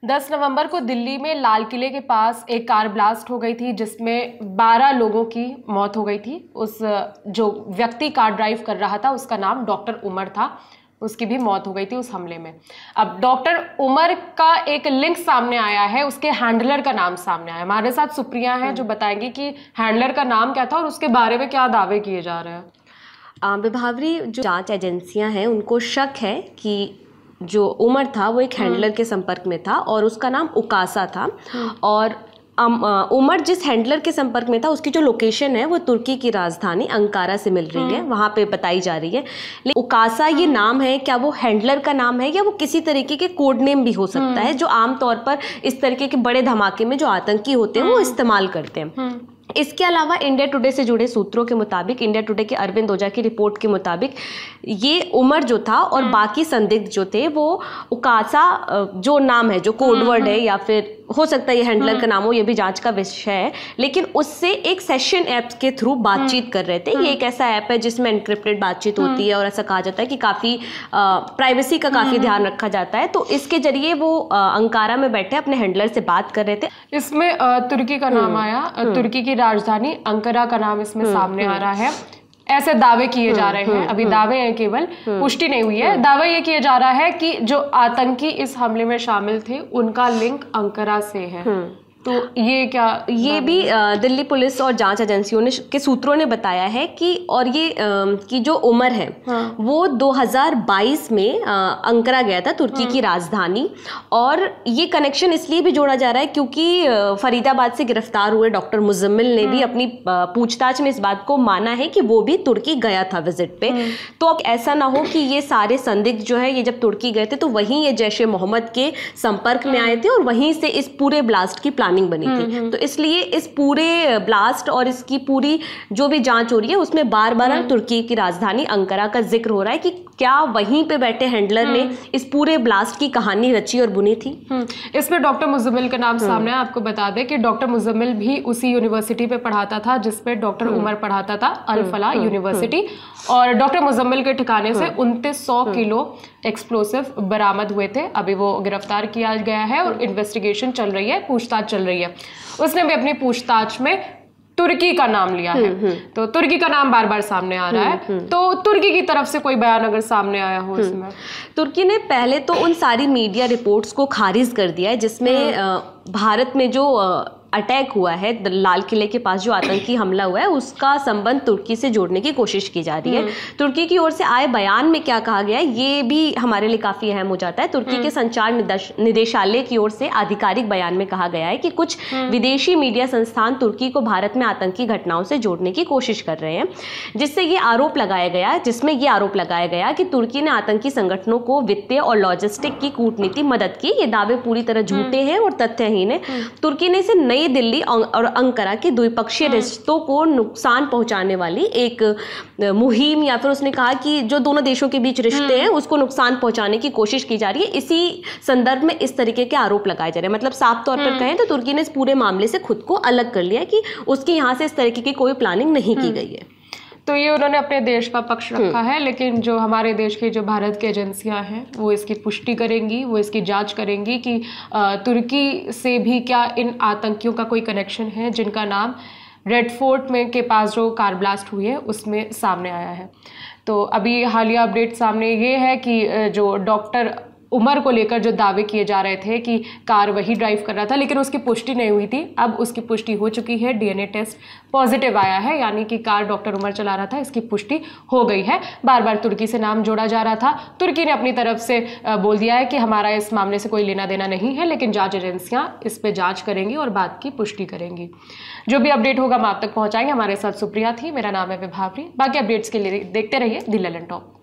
10 नवंबर को दिल्ली में लाल किले के पास एक कार ब्लास्ट हो गई थी जिसमें 12 लोगों की मौत हो गई थी। उस जो व्यक्ति कार ड्राइव कर रहा था उसका नाम डॉक्टर उमर था, उसकी भी मौत हो गई थी उस हमले में। अब डॉक्टर उमर का एक लिंक सामने आया है, उसके हैंडलर का नाम सामने आया। हमारे साथ सुप्रिया है जो बताएंगी कि हैंडलर का नाम क्या था और उसके बारे में क्या दावे किए जा रहे हैं। विभावरी, जो जांच एजेंसियां हैं उनको शक है कि जो उमर था वो एक हैंडलर के संपर्क में था और उसका नाम उकासा था। और उमर जिस हैंडलर के संपर्क में था उसकी जो लोकेशन है वो तुर्की की राजधानी अंकारा से मिल रही है, वहाँ पे बताई जा रही है। लेकिन उकासा ये नाम है, क्या वो हैंडलर का नाम है या वो किसी तरीके के कोड नेम भी हो सकता है जो आमतौर पर इस तरीके के बड़े धमाके में जो आतंकी होते हैं वो इस्तेमाल करते हैं। इसके अलावा इंडिया टुडे से जुड़े सूत्रों के मुताबिक, इंडिया टुडे के अरविंद ओझा की रिपोर्ट के मुताबिक, ये उमर जो था और बाकी संदिग्ध जो थे वो उकासा जो नाम है, जो कोडवर्ड है या फिर हो सकता है ये हैंडलर का नाम हो, ये भी जांच का विषय है, लेकिन उससे एक सेशन ऐप के थ्रू बातचीत कर रहे थे। ये एक ऐसा ऐप है जिसमें एनक्रिप्टेड बातचीत होती है और ऐसा कहा जाता है कि काफ़ी प्राइवेसी का काफ़ी ध्यान रखा जाता है। तो इसके जरिए वो अंकारा में बैठे अपने हैंडलर से बात कर रहे थे। इसमें तुर्की का नाम आया, तुर्की की राजधानी अंकारा का नाम इसमें सामने आ रहा है। ऐसे दावे किए जा रहे हैं, अभी दावे हैं, केवल पुष्टि नहीं हुई है। दावा ये किया जा रहा है कि जो आतंकी इस हमले में शामिल थे उनका लिंक अंकारा से है। तो ये क्या, ये भी दिल्ली पुलिस और जांच एजेंसियों ने के सूत्रों ने बताया है कि और ये कि जो उमर है वो 2022 में अंकारा गया था, तुर्की की राजधानी। और ये कनेक्शन इसलिए भी जोड़ा जा रहा है क्योंकि फरीदाबाद से गिरफ्तार हुए डॉक्टर मुजम्मिल ने भी अपनी पूछताछ में इस बात को माना है कि वो भी तुर्की गया था विजिट पे। तो अब ऐसा ना हो कि ये सारे संदिग्ध जो है ये जब तुर्की गए थे तो वहीं ये जैश ए मोहम्मद के संपर्क में आए थे और वहीं से इस पूरे ब्लास्ट की प्लानिंग बनी थी। तो इसलिए इस पूरे ब्लास्ट और इसकी पूरी जो भी जांच हो रही है उसमें बार बार तुर्की की राजधानी अंकारा का जिक्र हो रहा है कि क्या वहीं पे बैठे हैंडलर ने इस पूरे ब्लास्ट की कहानी रची और बुनी थी। इसमें डॉक्टर मुजम्मिल का नाम सामने है। आपको बता दें कि डॉक्टर मुजम्मिल भी उसी यूनिवर्सिटी पे पढ़ाता था जिसपे डॉक्टर उमर पढ़ाता था, अल फलाह यूनिवर्सिटी। और डॉक्टर मुजम्मिल के ठिकाने से 2900 किलो एक्सप्लोसिव बरामद हुए थे। अभी वो गिरफ्तार किया गया है और इन्वेस्टिगेशन चल रही है, पूछताछ चल रही है। उसने भी अपनी पूछताछ में तुर्की का नाम लिया है, तो तुर्की का नाम बार बार सामने आ रहा है। तो तुर्की की तरफ से कोई बयान अगर सामने आया हो इसमें? तुर्की ने पहले तो उन सारी मीडिया रिपोर्ट्स को खारिज कर दिया है जिसमें भारत में जो अटैक हुआ है, लाल किले के पास जो आतंकी हमला हुआ है उसका संबंध तुर्की से जोड़ने की कोशिश की जा रही है। तुर्की की ओर से आए बयान में क्या कहा गया है ये भी हमारे लिए काफी अहम हो जाता है। तुर्की के संचार निदेशालय की ओर से आधिकारिक बयान में कहा गया है कि कुछ विदेशी मीडिया संस्थान तुर्की को भारत में आतंकी घटनाओं से जोड़ने की कोशिश कर रहे हैं, जिसमें ये आरोप लगाया गया कि तुर्की ने आतंकी संगठनों को वित्तीय और लॉजिस्टिक की कूटनीति मदद की। ये दावे पूरी तरह झूठे हैं और तथ्यहीन है। तुर्की ने इसे नई दिल्ली और अंकारा के द्विपक्षीय रिश्तों को नुकसान पहुंचाने वाली एक मुहिम, या फिर उसने कहा कि जो दोनों देशों के बीच रिश्ते हैं उसको नुकसान पहुंचाने की कोशिश की जा रही है। इसी संदर्भ में इस तरीके के आरोप लगाए जा रहे हैं। मतलब साफ तौर पर कहें तो तुर्की ने इस पूरे मामले से खुद को अलग कर लिया कि उसकी यहाँ से इस तरीके की कोई प्लानिंग नहीं की गई है। तो ये उन्होंने अपने देश का पक्ष रखा है, लेकिन जो हमारे देश की जो भारत की एजेंसियां हैं वो इसकी पुष्टि करेंगी, वो इसकी जांच करेंगी कि तुर्की से भी क्या इन आतंकियों का कोई कनेक्शन है जिनका नाम रेड फोर्ट में के पास जो कार ब्लास्ट हुई है उसमें सामने आया है। तो अभी हालिया अपडेट सामने ये है कि जो डॉक्टर उमर को लेकर जो दावे किए जा रहे थे कि कार वही ड्राइव कर रहा था, लेकिन उसकी पुष्टि नहीं हुई थी। अब उसकी पुष्टि हो चुकी है, डीएनए टेस्ट पॉजिटिव आया है, यानी कि कार डॉक्टर उमर चला रहा था, इसकी पुष्टि हो गई है। बार बार तुर्की से नाम जोड़ा जा रहा था। तुर्की ने अपनी तरफ से बोल दिया है कि हमारा इस मामले से कोई लेना देना नहीं है, लेकिन जांच एजेंसियां इस पर जांच करेंगी और बात की पुष्टि करेंगी। जो भी अपडेट होगा हम आप तक पहुंचाएंगे। हमारे साथ सुप्रिया थी, मेरा नाम है विभावरी। बाकी अपडेट्स के लिए देखते रहिए द ललन टॉप।